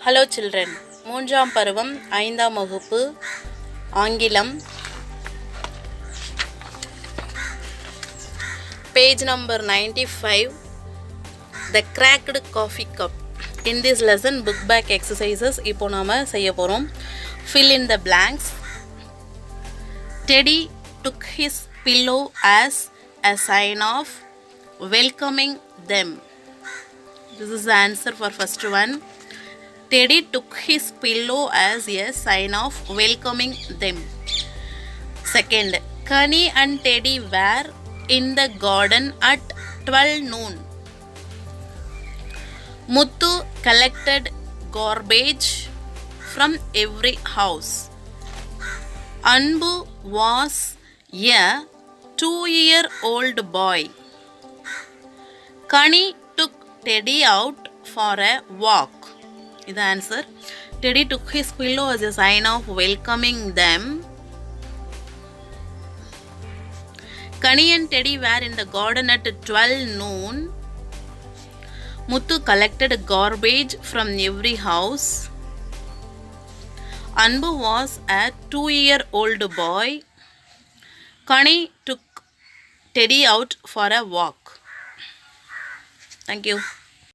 Hello children. மூன்றாம் பருவம் 5ஆம் வகுப்பு ஆங்கிலம் page number 95 the cracked coffee cup. In this lesson book back exercises இப்போ நாம செய்ய போறோம். Fill in the blanks. Teddy took his pillow as a sign of welcoming them. This is the answer for first one. Teddy took his pillow as a sign of welcoming them. Second, Connie and Teddy were in the garden at 12 noon. Muthu collected garbage from every house. Anbu was a 2-year-old boy. Connie took Teddy out for a walk. Is the answer. Teddy took his pillow as a sign of welcoming them. Connie and Teddy were in the garden at 12 noon. Muthu collected garbage from every house. Anbu was a 2-year-old boy. Connie took Teddy out for a walk. Thank you.